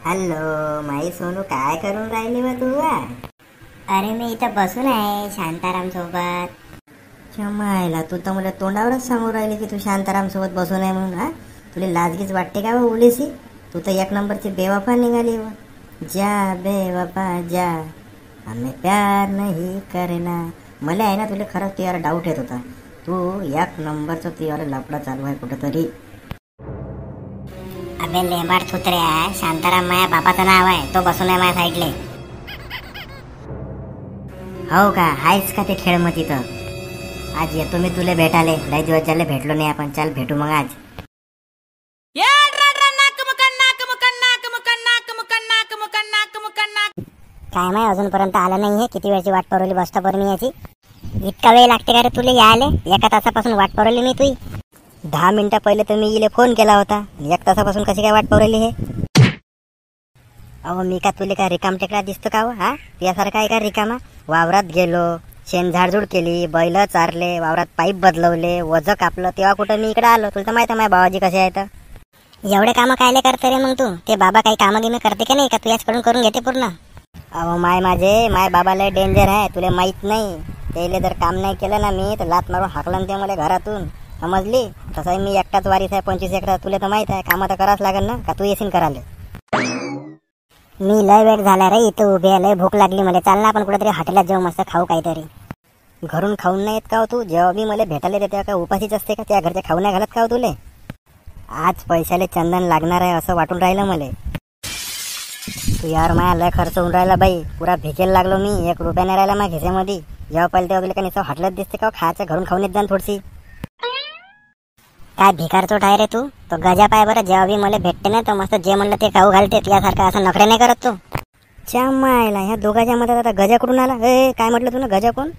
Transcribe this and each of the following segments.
Hello माई सोनू, काय करून राहिली व तू? अरे मी इथं बसून आहे शांताराम सोबत. मायला, तू तर मला तोंडावरच सांगू राहिली की तू शांताराम सोबत बसून आहे म्हणून. हा, तुला लाजगीच वाटते का व उलीसी? तू तर एक नंबरची बेवफा निघाली व. जा बेवफा जा, हमें प्यार नहीं करना. मला आहे ना, तुला खरंच तुझ्यावर डाऊट येत होता. तू एक नंबरचं तुझ्यावर लफडा चालू आहे कुठंतरी. अबे लेंबाड थुत्र्या, शांताराम माझ्या बापाचं नाव आहे. तो बसून आहे माझ्या साईडले. हो का? आहेच का ते खेळ मग तिथं? आज येतो मी तुला भेटाले. लय दिवस झाले भेटलो नाही आपण. चाल भेटू मग आज. काय माहिती अजूनपर्यंत आला नाहीये. किती वेळची वाट पडवली बसस्टॉपवर मी याची. इतका वेळ लागते का रे तुला यायला? एका तासापासून वाट पडवली मी तुझी. 10 मिनिटं पहिले तर मी इले फोन केला होता. 1 तासापासून कशी काय वाट पडवली हे? अहो मी का तुले काय रिकाम टेकडा दिसतो का? हा, यासारखा आहे का रिकामा? वावरात गेलो, शेण झाडझूड केली, बैल चारले, वावरात पाईप बदलवले, वज कापलं, तेव्हा कुठं मी इकडे आलो. तुला तर माहिती आहे माझ्या बाबाजी कसे आहेत. एवढे कामं कायले करते रे मग तू? ते बाबा काही कामं गिमं करते का नाही, का तू याचकडून करून घेते पूर्ण? अहो माय बाबा लय डेंजर आहे, तुला माहित नाही. त्याला जर काम नाही केलं ना मी, तर लात मारून हाकलन ते मला घरातून, समजली? तसंही मी एकटाच वारीस आहे 25 एकर. तुला तर माहित आहे, कामं तर करावंच लागेल ना. का तू येशील करायला? मी लय वेळ झाला रे इथं उभे आहे. लय भूक लागली मला. चाल ना आपण कुठेतरी हॉटेलात जाऊ, मस्त खाऊ काहीतरी. घरून खाऊन नाही येत का हो तू? जेव्हा मी मला भेटायला देते का उपाशीच असते का? त्या घरच्या खाऊ नाही घालत का हो तुले? आज पैशाले चंदन लागणार आहे असं वाटून राहिलं मला. तू यार माया लय खर्च होऊन राहिला बाई. पुरा भिकेल लागलो मी. 1 रुपया नाही राहिला माझ्या खिशामध्ये. जेव्हा पाहिजे तेव्हा तुला का निसं हॉटेलात दिसते का? खायचं घरून खाऊन येत जा थोडीशी. काय भिकार चोट आहे रे तू? तो गजा पाय बरं. जेव्हा बी मला भेटते ना तर मस्त जे म्हणलं ते खाऊ घालते. यासारखं असं नखरे नाही करत तू. मायला, ह्या दोघांच्या मध्ये आता गजा कुठून आला? काय म्हटलं तू ना? गजा कोण?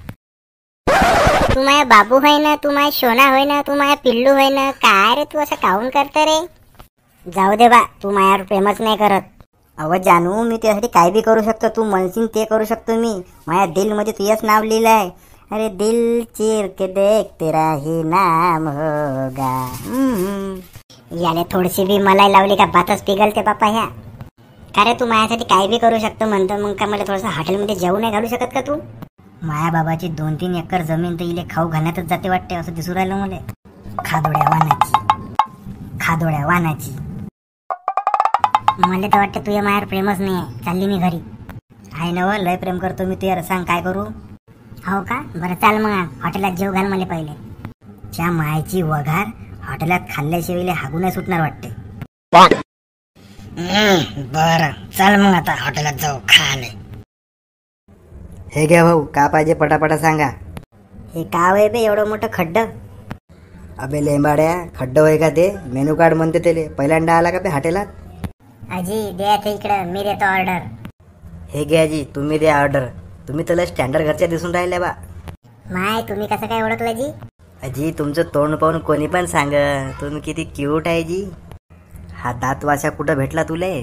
तू माझ्या बाबू होय ना, तू माझ्या सोना होय ना, तू माझ्या पिल्लू होय ना. काय रे तू असं काहून करत रे? जाऊ दे बा, तू माझ्यावर प्रेमच नाही करत. अव जानू, मी त्यासाठी काय बी करू शकतो. तू म्हणशील ते करू शकतो मी. माझ्या दिल मध्ये तुझंच नाव लिहिलंय. अरे दिल चीर के देख तेरा ही नाम होगा. याने थोडीशी बी मलाई लावली का बातच पिघलते बापा ह्या. का रे तू माझ्यासाठी काय बी करू शकतो म्हणतो, मग का मला थोडंसं हॉटेलमध्ये जेवू नाही घालू शकत का तू? माया बाबाची 2-3 एकर जमीन तर इले खाऊ घालण्यातच जाते वाटते, असं दिसू राहिलं मला. खादोड्या वानाची. मला तर वाटतं तुझ्या मायावर प्रेमच नाही आहे. चालली मी घरी. आहे ना व, लय प्रेम करतो मी तुझ्यावर. सांग काय करू? हो का? बरं चाल मग हॉटेलात जेव घाल मला पहिले. च्या मायची वघार हॉटेलात खाल्ल्याशिवाय हागून सुटणार वाटते. बरं चल मग आता हॉटेलात जाऊ खाले. हे घ्या भाऊ, का पाहिजे पटापटा सांगा. हे का आहे बे एवढं मोठं खड्ड? अबे लेंबाड्या, खड्ड होय का ते? मेनू कार्ड म्हणते त्याले. पहिल्यांदा आला का बे हॉटेलात? आजी द्या ते इकडं, मी देतो ऑर्डर. हे घ्या जी, तुम्ही द्या ऑर्डर. तुम्ही तर स्टँडर्ड घरच्या दिसून राहिल्या बा. माय, तुम्ही कसं काय ओळखलं जी? अजी तुमचं तोंड पाहून कोणी पण सांग, तुम्ही किती क्यूट आहे जी. हा दात वासा कुठं भेटला तुले?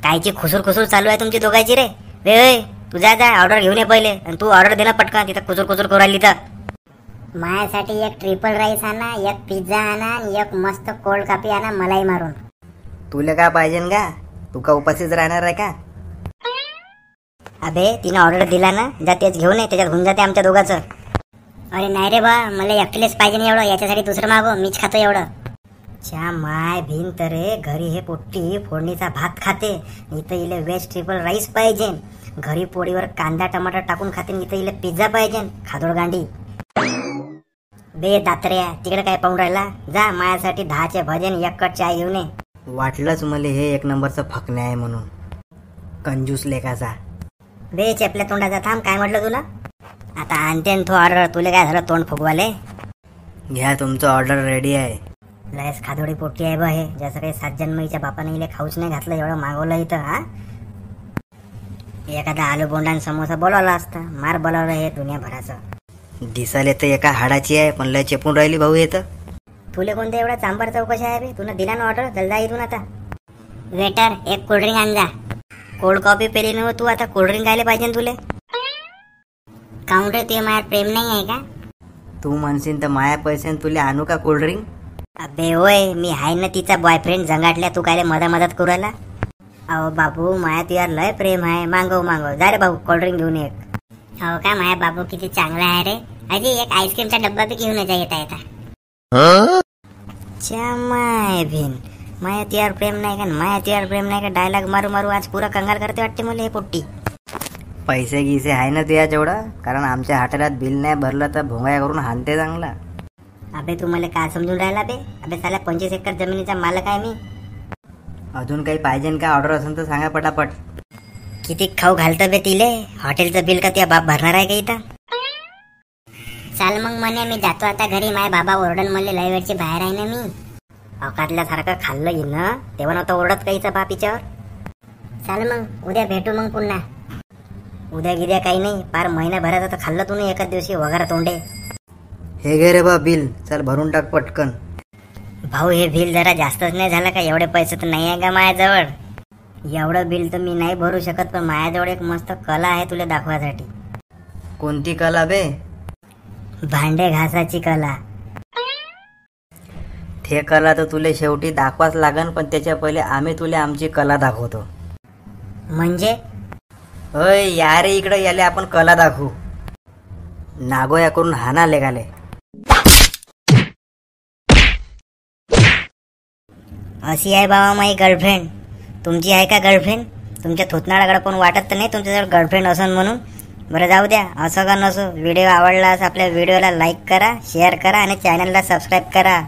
कायची खुसूर चालू आहे तुमची दोघांची रे? रे तू जा ऑर्डर घेऊन ये पहिले. आणि तू ऑर्डर दे ना पटकन. तिथं खुसूर करू राहिली तर. माझ्यासाठी 1 ट्रिपल राईस आणा, 1 पिझ्झा आणा, 1 मस्त कोल्ड कॉफी आणा मलाई मारून. तुला का पाहिजे का? तू का उपाशीच राहणार आहे का? अबे तिने ऑर्डर दिला ना, जा तेच घेऊन ये. त्याच्यात होऊन जाते आमच्या दोघांचं. अरे नाही रे बा, मला एकटीलेच पाहिजे नाही एवढं. याच्यासाठी दुसरं मागो, मीच खातो एवढं. च्या माय भिंत रे. घरी हे पोट्टी फोडणीचा भात खाते, इथं इले वेज ट्रिपल राईस पाहिजे. घरी पोळीवर कांदा टमाटर टाकून खाते, इथं इले पिझ्झा पाहिजे. खादोड गांडी. बे दात्र्या, तिकडे काय पाहून राहिला? जा माझ्यासाठी 10चे भजन 1 कट चाय घेऊन ये. वाटलंच मला हे 1 नंबरचं फकणे आहे म्हणून. कंजूस लेखाचा. बे चेपल्या तोंडाचा, थांब. काय म्हटलं तुला? आता आणते तो ऑर्डर. तुला काय झालं तोंड फुगवाले? घ्या, तुमचं ऑर्डर रेडी आहे. लयच खादोडी पोटी आहे बा हे. जसं काही 7 जन्मईच्या बापाने इले खाऊच नाही घातलं, एवढं मागवलं इथं. हा, एखादा आलू बोंडा समोसा बोलावला असता. मार बोलावलं हे दुनियाभराचं. दिसायला तर एका हाडाची आहे, पण लय चेपून राहिली भाऊ येतं. तुले कोणत्या एवढा चांबर चौकशी आहे रे? तुला दिला ना ऑर्डर, चल जा इथून आता. वेटर, 1 कोल्ड्रिंक आण जा. कोल्ड कॉफी पेली नव तू, आता कोल्ड्रिंक आले पाहिजे तुले. काउंटर ते मायावर प्रेम नाही आहे का? तू म्हणशील तर माया पैसे तुले आणू का कोल्ड्रिंक? अबे होय, मी आहे ना तिचा बॉयफ्रेंड जंगाटल्या. तू काय मदत करू राहिला? अहो बाबू माया तुझ्यावर लय प्रेम आहे. मागव जा रे भाऊ कोल्ड्रिंक घेऊन ये. हो का माया बाबू किती चांगला आहे रे. अजी एक आईस्क्रीमचा डब्बा बी घेऊन जा येता येता. माय भिन माया तुझ्यावर प्रेम नाही का माया तुझ्यावर प्रेम नाही का डायलॉग मारू मारू आज पुरा कंगाल करते वाटते मला हे पोट्टी. पैसे गिसे आहे ना तुझ्या जेवढा? कारण आमच्या हॉटेलात बिल नाही भरलं तर भोंगाया करून हाणते चांगला. अबे तू मला काय समजून राहिला बे? अबे साला 25 एकर जमिनीचा मालक आहे मी. अजून काही पाहिजे का ऑर्डर असेल तर सांगा पटापट. किती खाऊ घालतं बे तिले? हॉटेलचं बिल का तुझ्या बाप भरणार आहे का इथं? चाल मग म्हणे मी जातो आता घरी. माय बाबा ओरडन मला लय वेळची बाहेर आहे ना मी. अवकातल्यासारखं खाल्लं येईन ना तेव्हा नव्हतं ओरडत का हिचा बाप हिच्यावर. चाल मग उद्या भेटू मग पुन्हा. उद्या गिद्या काही नाही पार महिन्याभराचं तर खाल्लं तू नाही एकाच दिवशी वगैरे तोंडे. हे घे रे बा बिल. चल भरून टाक पटकन. भाऊ हे बिल जरा जास्तच नाही झालं का? एवढे पैसे तर नाही आहे का माझ्याजवळ? एवढं बिल तर मी नाही भरू शकत पण माझ्याजवळ एक मस्त कला आहे तुला दाखवासाठी. कोणती कला बे? भांडे घासाची कला. ते कला तर तुले शेवटी दाखवाच लागन पण त्याच्या पहिले आम्ही तुले आमची कला दाखवतो. म्हणजे अय या रे इकडे याले आपण कला दाखवू. नागोया करून हाना लेगाले. अशी आहे बाबा माझी गर्लफ्रेंड. तुमची आहे का गर्लफ्रेंड? तुमच्या थोतनाडाकडे पण वाटत तर नाही तुमच्याजवळ गर्लफ्रेंड असन म्हणून. बरं जाऊ द्या असं का नसो. व्हिडिओ आवडला आपल्या व्हिडिओला लाईक करा शेअर करा आणि चॅनलला सबस्क्राईब करा.